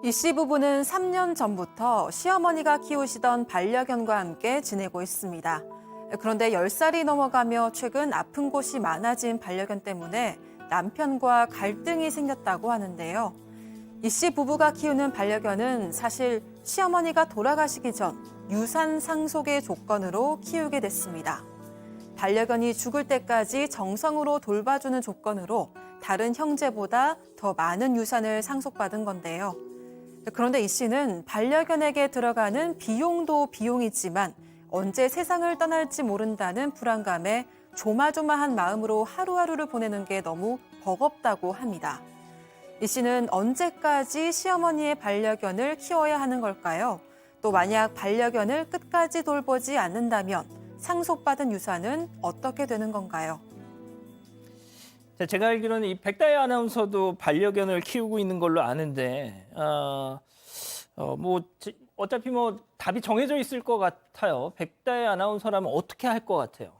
이 씨 부부는 3년 전부터 시어머니가 키우시던 반려견과 함께 지내고 있습니다. 그런데 10살이 넘어가며 최근 아픈 곳이 많아진 반려견 때문에 남편과 갈등이 생겼다고 하는데요. 이 씨 부부가 키우는 반려견은 사실 시어머니가 돌아가시기 전 유산 상속의 조건으로 키우게 됐습니다. 반려견이 죽을 때까지 정성으로 돌봐주는 조건으로 다른 형제보다 더 많은 유산을 상속받은 건데요. 그런데 이 씨는 반려견에게 들어가는 비용도 비용이지만 언제 세상을 떠날지 모른다는 불안감에 조마조마한 마음으로 하루하루를 보내는 게 너무 버겁다고 합니다. 이 씨는 언제까지 시어머니의 반려견을 키워야 하는 걸까요? 또 만약 반려견을 끝까지 돌보지 않는다면 상속받은 유산은 어떻게 되는 건가요? 자, 제가 알기로는 이 백다혜 아나운서도 반려견을 키우고 있는 걸로 아는데, 어차피 답이 정해져 있을 것 같아요. 백다혜 아나운서라면 어떻게 할 것 같아요?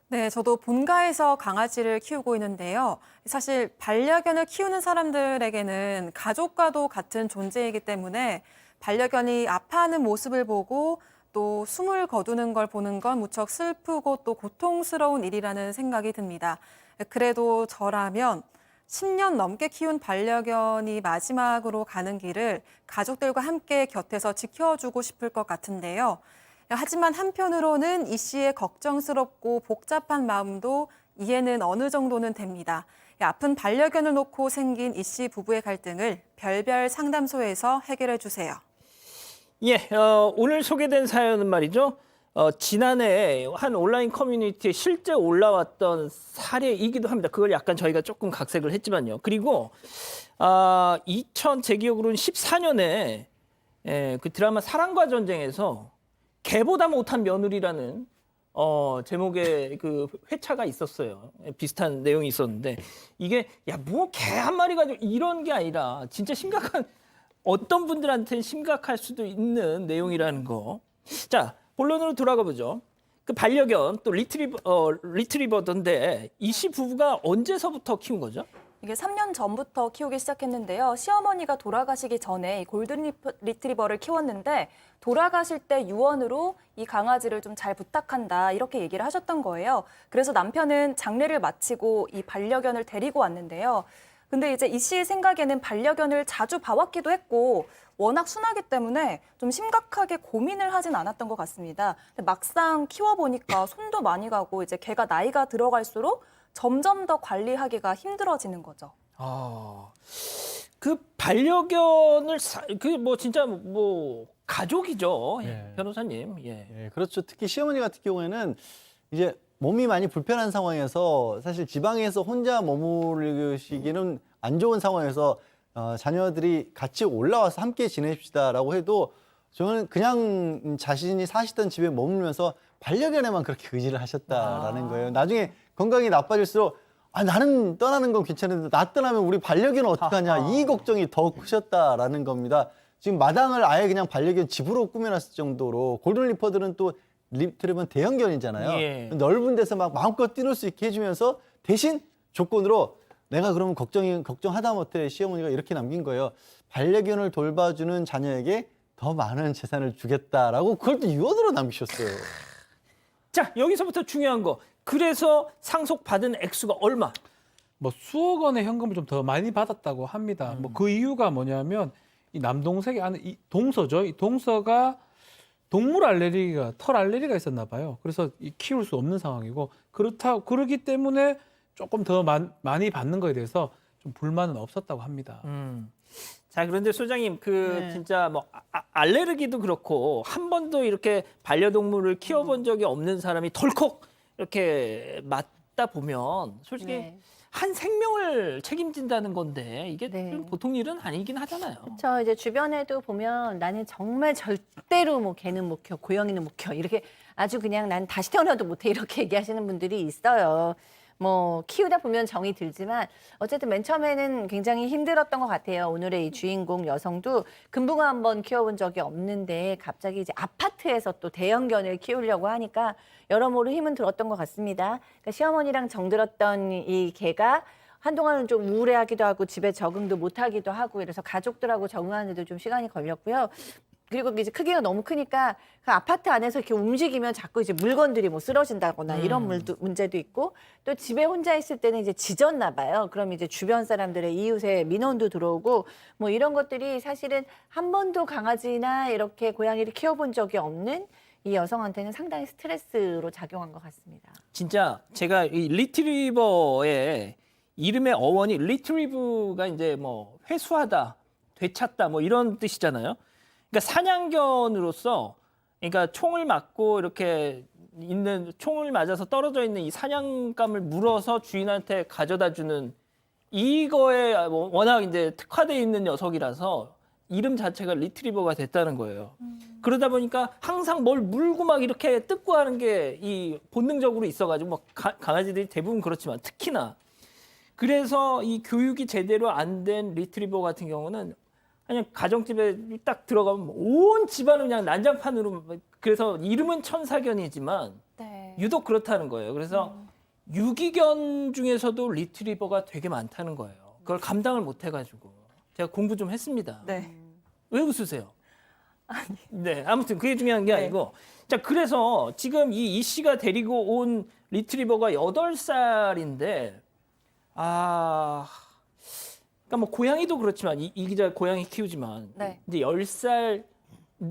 네, 저도 본가에서 강아지를 키우고 있는데요. 사실 반려견을 키우는 사람들에게는 가족과도 같은 존재이기 때문에 반려견이 아파하는 모습을 보고 또 숨을 거두는 걸 보는 건 무척 슬프고 또 고통스러운 일이라는 생각이 듭니다. 그래도 저라면 10년 넘게 키운 반려견이 마지막으로 가는 길을 가족들과 함께 곁에서 지켜주고 싶을 것 같은데요. 하지만 한편으로는 이 씨의 걱정스럽고 복잡한 마음도 이해는 어느 정도는 됩니다. 아픈 반려견을 놓고 생긴 이 씨 부부의 갈등을 별별 상담소에서 해결해 주세요. 예, 오늘 소개된 사연은 말이죠. 지난해 한 온라인 커뮤니티에 실제 올라왔던 사례이기도 합니다. 그걸 약간 저희가 조금 각색을 했지만요. 그리고 제 기억으로는 14년에 그 드라마 사랑과 전쟁에서 개보다 못한 며느리라는 제목의 그 회차가 있었어요. 비슷한 내용이 있었는데 이게 개 한 마리 가지고 이런 게 아니라 진짜 심각한 어떤 분들한테는 심각할 수도 있는 내용이라는 거. 자, 본론으로 돌아가 보죠. 그 반려견 또 리트리버던데 이 씨 부부가 언제서부터 키운 거죠? 이게 3년 전부터 키우기 시작했는데요. 시어머니가 돌아가시기 전에 이 골든 리트리버를 키웠는데 돌아가실 때 유언으로 이 강아지를 좀 잘 부탁한다 이렇게 얘기를 하셨던 거예요. 그래서 남편은 장례를 마치고 이 반려견을 데리고 왔는데요. 근데 이제 이 씨의 생각에는 반려견을 자주 봐왔기도 했고 워낙 순하기 때문에 좀 심각하게 고민을 하진 않았던 것 같습니다. 근데 막상 키워보니까 손도 많이 가고 이제 걔가 나이가 들어갈수록 점점 더 관리하기가 힘들어지는 거죠. 그 반려견을 진짜 가족이죠. 네. 변호사님. 예, 그렇죠. 특히 시어머니 같은 경우에는 이제 몸이 많이 불편한 상황에서 사실 지방에서 혼자 머무르시기는 안 좋은 상황에서 자녀들이 같이 올라와서 함께 지내십시다라고 해도 저는 그냥 자신이 사시던 집에 머물면서 반려견에만 그렇게 의지를 하셨다라는 거예요. 나중에 건강이 나빠질수록 나는 떠나는 건 괜찮은데 나 떠나면 우리 반려견은 어떡하냐 이 걱정이 더 크셨다라는 겁니다. 지금 마당을 아예 그냥 반려견 집으로 꾸며놨을 정도로 골든 리퍼들은 또 리트리버는 대형견이잖아요. 예. 넓은 데서 막 마음껏 뛰놀 수 있게 해주면서 대신 조건으로 내가 그러면 걱정하다 못해 시어머니가 이렇게 남긴 거예요. 반려견을 돌봐주는 자녀에게 더 많은 재산을 주겠다라고 그걸 또 유언으로 남기셨어요. 자, 여기서부터 중요한 거. 그래서 상속받은 액수가 얼마? 수억 원의 현금을 좀 더 많이 받았다고 합니다. 그 이유가 뭐냐면 이 남동생의 안에 이 동서죠. 이 동서가 동물 알레르기가 털 알레르기가 있었나 봐요. 그래서 키울 수 없는 상황이고 그렇기 때문에 조금 더 많이 받는 거에 대해서 좀 불만은 없었다고 합니다. 자, 그런데 소장님 네. 진짜 알레르기도 그렇고 한 번도 이렇게 반려동물을 키워본 적이 없는 사람이 덜컥 이렇게 맞다 보면 솔직히 네. 한 생명을 책임진다는 건데 이게 네. 좀 보통 일은 아니긴 하잖아요. 저 이제 주변에도 보면 나는 정말 절대로 개는 못 키워, 고양이는 못 키워 이렇게 아주 그냥 난 다시 태어나도 못해 이렇게 얘기하시는 분들이 있어요. 키우다 보면 정이 들지만 어쨌든 맨 처음에는 굉장히 힘들었던 것 같아요. 오늘의 이 주인공 여성도 금붕어 한번 키워본 적이 없는데 갑자기 이제 아파트에서 또 대형견을 키우려고 하니까 여러모로 힘은 들었던 것 같습니다. 그러니까 시어머니랑 정들었던 이 개가 한동안은 좀 우울해하기도 하고 집에 적응도 못하기도 하고 이래서 가족들하고 적응하는데도 좀 시간이 걸렸고요. 그리고 이제 크기가 너무 크니까 그 아파트 안에서 이렇게 움직이면 자꾸 이제 물건들이 뭐 쓰러진다거나 이런 문제도 있고 또 집에 혼자 있을 때는 이제 짖었나 봐요. 그럼 이제 주변 사람들의 이웃의 민원도 들어오고 뭐 이런 것들이 사실은 한 번도 강아지나 이렇게 고양이를 키워본 적이 없는 이 여성한테는 상당히 스트레스로 작용한 것 같습니다. 진짜 제가 이 리트리버의 이름의 어원이 리트리브가 이제 뭐 회수하다, 되찾다 뭐 이런 뜻이잖아요. 그러니까 사냥견으로서 그러니까 총을 맞고 이렇게 있는 총을 맞아서 떨어져 있는 이 사냥감을 물어서 주인한테 가져다 주는 이거에 워낙 이제 특화되어 있는 녀석이라서 이름 자체가 리트리버가 됐다는 거예요. 그러다 보니까 항상 뭘 물고 막 이렇게 뜯고 하는 게 이 본능적으로 있어가지고 뭐 강아지들이 대부분 그렇지만 특히나 그래서 이 교육이 제대로 안 된 리트리버 같은 경우는 그냥 가정집에 딱 들어가면 온 집안을 그냥 난장판으로 그래서 이름은 천사견이지만 네. 유독 그렇다는 거예요. 그래서 유기견 중에서도 리트리버가 되게 많다는 거예요. 그걸 감당을 못 해가지고 제가 공부 좀 했습니다. 네. 왜 웃으세요? 네, 아무튼 그게 중요한 게 네. 아니고 자 그래서 지금 이 씨가 데리고 온 리트리버가 8살인데 그러니까 뭐 고양이도 그렇지만 이 기자 고양이 키우지만 네. 이제 10살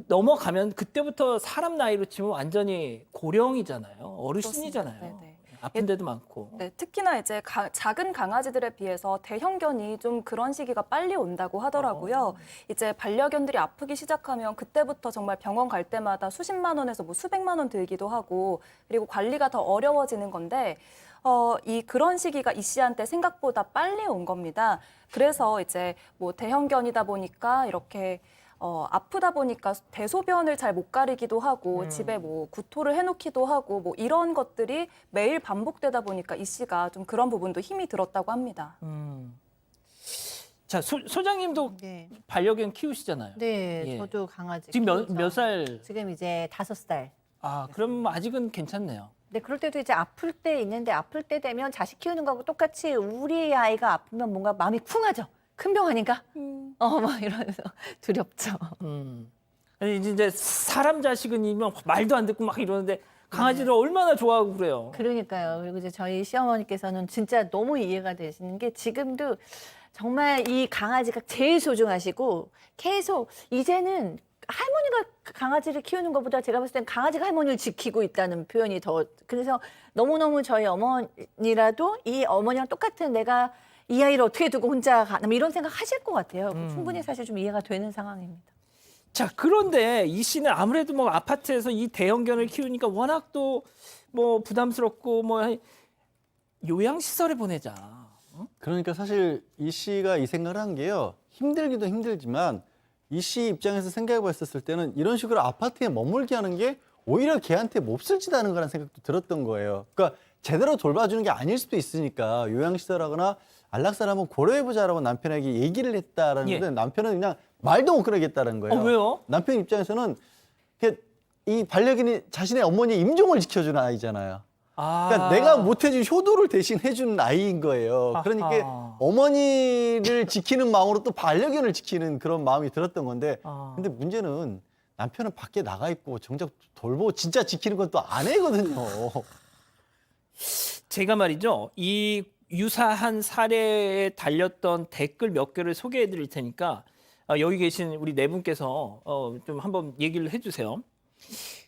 넘어가면 그때부터 사람 나이로 치면 완전히 고령이잖아요. 어르신이잖아요. 그렇습니다. 네네. 아픈 데도 많고. 네, 특히나 이제 작은 강아지들에 비해서 대형견이 좀 그런 시기가 빨리 온다고 하더라고요. 이제 반려견들이 아프기 시작하면 그때부터 정말 병원 갈 때마다 수십만 원에서 뭐 수백만 원 들기도 하고 그리고 관리가 더 어려워지는 건데 그런 시기가 이 씨한테 생각보다 빨리 온 겁니다. 그래서 이제 뭐 대형견이다 보니까 이렇게 아프다 보니까 대소변을 잘 못 가리기도 하고 집에 뭐 구토를 해놓기도 하고 뭐 이런 것들이 매일 반복되다 보니까 이 씨가 좀 그런 부분도 힘이 들었다고 합니다. 자 소장님도 네, 반려견 키우시잖아요. 네, 예. 저도 강아지 지금 키우죠. 몇 살? 지금 이제 5살. 그럼 아직은 괜찮네요. 네, 그럴 때도 이제 아플 때 있는데 아플 때 되면 자식 키우는 거하고 똑같이 우리 아이가 아프면 뭔가 마음이 쿵하죠. 큰 병 아닌가? 막 이러면서 두렵죠. 아니 이제 사람 자식은이면 말도 안 듣고 막 이러는데 강아지를 얼마나 좋아하고 그래요. 그러니까요. 그리고 이제 저희 시어머니께서는 진짜 너무 이해가 되시는 게 지금도 정말 이 강아지가 제일 소중하시고 계속 이제는 할머니가 강아지를 키우는 것보다 제가 봤을 땐 강아지가 할머니를 지키고 있다는 표현이 더 그래서 너무너무 저희 어머니라도 이 어머니랑 똑같은 내가 이 아이를 어떻게 두고 혼자 가나 뭐 이런 생각 하실 것 같아요. 충분히 사실 좀 이해가 되는 상황입니다. 자 그런데 이 씨는 아무래도 뭐 아파트에서 이 대형견을 키우니까 워낙 또 뭐 부담스럽고 뭐 요양시설에 보내자. 그러니까 사실 이 씨가 이 생각을 한 게요. 힘들기도 힘들지만 이 씨 입장에서 생각해 봤었을 때는 이런 식으로 아파트에 머물게 하는 게 오히려 걔한테 몹쓸짓하는 거라는 생각도 들었던 거예요. 그러니까 제대로 돌봐주는 게 아닐 수도 있으니까 요양시설하거나 안락사를 한번 고려해보자라고 남편에게 얘기를 했다라는 예. 건데 남편은 그냥 말도 못 그러겠다는 거예요. 왜요? 남편 입장에서는 이 반려견이 자신의 어머니의 임종을 지켜주는 아이잖아요. 그러니까 내가 못해준 효도를 대신 해주는 아이인 거예요. 그러니까 아하. 어머니를 지키는 마음으로 또 반려견을 지키는 그런 마음이 들었던 건데 근데 문제는 남편은 밖에 나가 있고 정작 돌보고 진짜 지키는 건 또 아내거든요. 제가 말이죠. 이 유사한 사례에 달렸던 댓글 몇 개를 소개해 드릴 테니까 여기 계신 우리 네 분께서 좀 한번 얘기를 해주세요.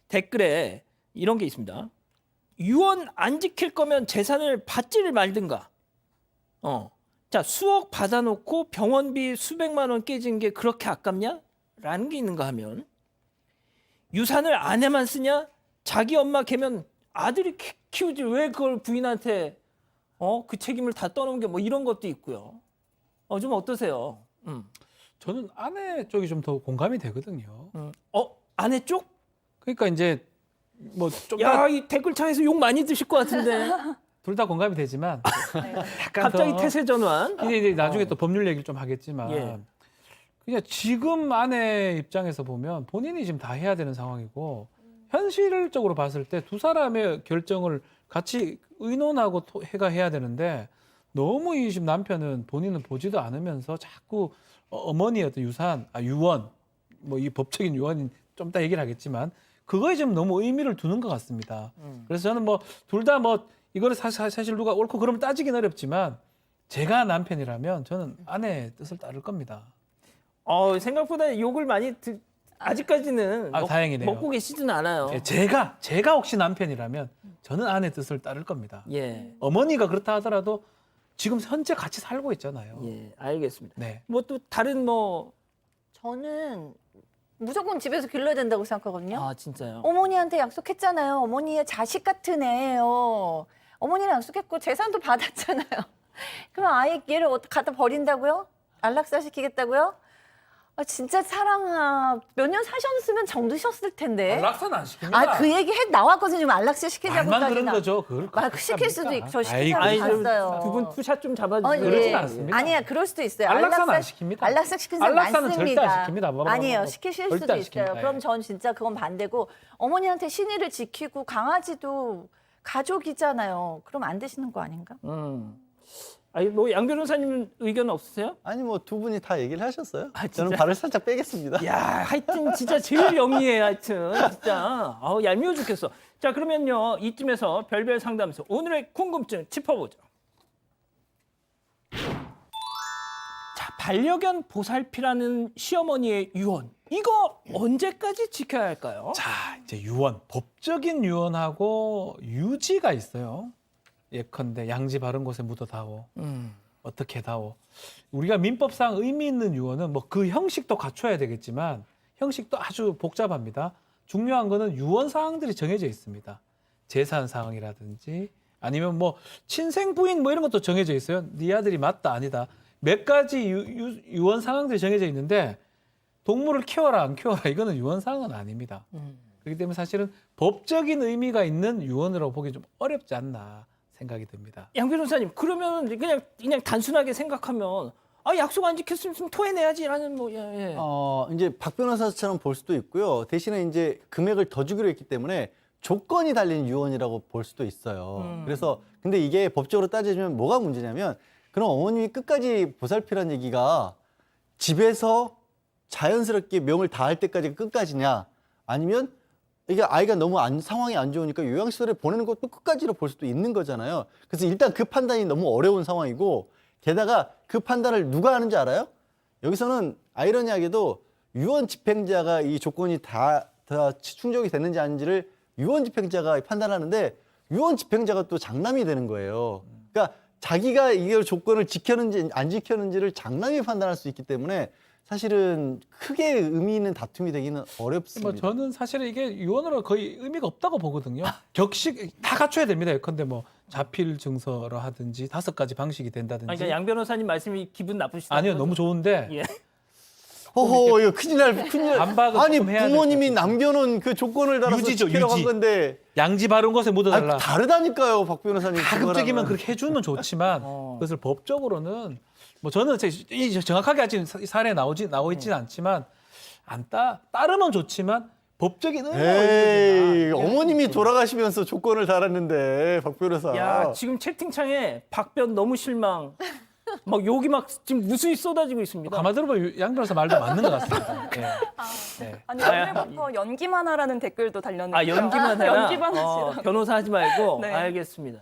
댓글에 이런 게 있습니다. 유언 안 지킬 거면 재산을 받지를 말든가. 자 수억 받아놓고 병원비 수백만 원 깨진 게 그렇게 아깝냐? 라는 게 있는가 하면 유산을 아내만 쓰냐? 자기 엄마 걔면 아들이 키우지 왜 그걸 부인한테 그 책임을 다 떠넘겨 뭐 이런 것도 있고요. 좀 어떠세요? 저는 아내 쪽이 좀 더 공감이 되거든요. 아내 쪽? 그러니까 이제 뭐좀 야, 이 댓글창에서 욕 많이 드실 것 같은데. 둘 다 공감이 되지만 약간 갑자기 더 태세 전환. 이제 나중에 또 법률 얘기를 좀 하겠지만 예. 그냥 지금 아내 입장에서 보면 본인이 지금 다 해야 되는 상황이고 현실적으로 봤을 때 두 사람의 결정을 같이 의논하고 해야 되는데 너무 이 지금 남편은 본인은 보지도 않으면서 자꾸 어머니의 어떤 유언, 뭐 이 법적인 유언인 좀 이따 얘기를 하겠지만 그거에 좀 너무 의미를 두는 것 같습니다. 그래서 저는 뭐 둘 다 뭐 이거를 사실 누가 옳고 그러면 따지긴 어렵지만 제가 남편이라면 저는 아내의 뜻을 따를 겁니다. 생각보다 욕을 많이 아직까지는 다행이네요. 먹고 계시진 않아요. 예, 제가 혹시 남편이라면 저는 아내의 뜻을 따를 겁니다. 예, 어머니가 그렇다 하더라도 지금 현재 같이 살고 있잖아요. 예, 알겠습니다. 네. 뭐 또 다른 저는 무조건 집에서 길러야 된다고 생각하거든요. 진짜요? 어머니한테 약속했잖아요. 어머니의 자식 같은 애예요. 어머니랑 약속했고 재산도 받았잖아요. 그럼 아예 얘를 갖다 버린다고요? 안락사 시키겠다고요? 진짜 사랑아. 몇 년 사셨으면 정드셨을 텐데. 안락사는 안 시킵니다. 그 얘기 나왔거든요. 지금 안락사 시키자고까지. 말만 그런 거죠. 그걸 시킬 수도 있고 저 아이고. 시키자고 봤어요. 두 분 투샷 좀 잡아주세요. 그러진 않습니다. 아니야, 그럴 수도 있어요. 안락사는 안 시킵니다. 안락사 시킨 사람 안락사는 많습니다. 절대 안 시킵니다. 뭐, 아니에요, 시키실 절대 수도 안 있어요. 시킵니다. 그럼 예. 전 진짜 그건 반대고 어머니한테 신의를 지키고 강아지도 가족이잖아요. 그럼 안 되시는 거 아닌가? 아니 뭐 양 변호사님 의견 없으세요? 아니 뭐 두 분이 다 얘기를 하셨어요. 진짜? 저는 발을 살짝 빼겠습니다. 야, 하여튼 진짜 제일 영리해, 하여튼 진짜. 얄미워 죽겠어. 자, 그러면요 이쯤에서 별별 상담소 오늘의 궁금증 짚어보죠. 자, 반려견 보살피라는 시어머니의 유언. 이거 언제까지 지켜야 할까요? 자, 이제 유언, 법적인 유언하고 유지가 있어요. 예컨대 양지 바른 곳에 묻어다오. 어떻게 다오. 우리가 민법상 의미 있는 유언은 뭐 그 형식도 갖춰야 되겠지만 형식도 아주 복잡합니다. 중요한 거는 유언 사항들이 정해져 있습니다. 재산 사항이라든지 아니면 뭐 친생 부인 뭐 이런 것도 정해져 있어요. 네 아들이 맞다 아니다. 몇 가지 유언 사항들이 정해져 있는데 동물을 키워라 안 키워라 이거는 유언 사항은 아닙니다. 그렇기 때문에 사실은 법적인 의미가 있는 유언이라고 보기 좀 어렵지 않나 생각이 듭니다. 양 변호사님, 그러면 그냥 단순하게 생각하면 약속 안 지켰으면 토해내야지라는 뭐 예. 이제 박 변호사처럼 볼 수도 있고요. 대신에 이제 금액을 더 주기로 했기 때문에 조건이 달린 유언이라고 볼 수도 있어요. 그래서 근데 이게 법적으로 따지면 뭐가 문제냐면 그럼 어머님이 끝까지 보살피란 얘기가 집에서 자연스럽게 명을 다할 때까지 끝까지냐 아니면 이게 아이가 너무 상황이 안 좋으니까 요양시설에 보내는 것도 끝까지로 볼 수도 있는 거잖아요. 그래서 일단 그 판단이 너무 어려운 상황이고 게다가 그 판단을 누가 하는지 알아요? 여기서는 아이러니하게도 유언 집행자가 이 조건이 다 충족이 됐는지 아닌지를 유언 집행자가 판단하는데 유언 집행자가 또 장남이 되는 거예요. 그러니까 자기가 이걸 조건을 지켰는지 안 지켰는지를 장남이 판단할 수 있기 때문에 사실은 크게 의미 있는 다툼이 되기는 어렵습니다. 뭐 저는 사실 이게 유언으로 거의 의미가 없다고 보거든요. 격식 다 갖춰야 됩니다. 예컨대 뭐 자필 증서로 하든지 5가지 방식이 된다든지. 그러니까 양 변호사님 말씀이 기분 나쁘시다. 아니요, 너무 좋은데 예. 허허, 이거 큰일 날. 반박을 아니 조금 해야 부모님이 될것 같아요. 남겨놓은 그 조건을 따라서 유지죠, 지키라고 한 유지. 건데 양지 바른 곳에 묻어달라. 다르다니까요, 박 변호사님. 가급적이면 그거랑은. 그렇게 해주면 좋지만 그것을 법적으로는 뭐 저는 정확하게 아직 사례에 나오 있지는 않지만 따르면 좋지만 법적인 의무가 에이, 있는 어머님이 돌아가시면서 조건을 달았는데 박 변호사. 야, 지금 채팅창에 박변 너무 실망. 막 욕이 막 지금 무수히 쏟아지고 있습니다. 가만 들어보면 양 변호사 말도 맞는 것 같습니다. 예. 네. 아니 오늘부터 연기만 하라는 댓글도 달렸는데 연기만 해라. 연기만 하시라. 변호사 하지 말고 네. 알겠습니다.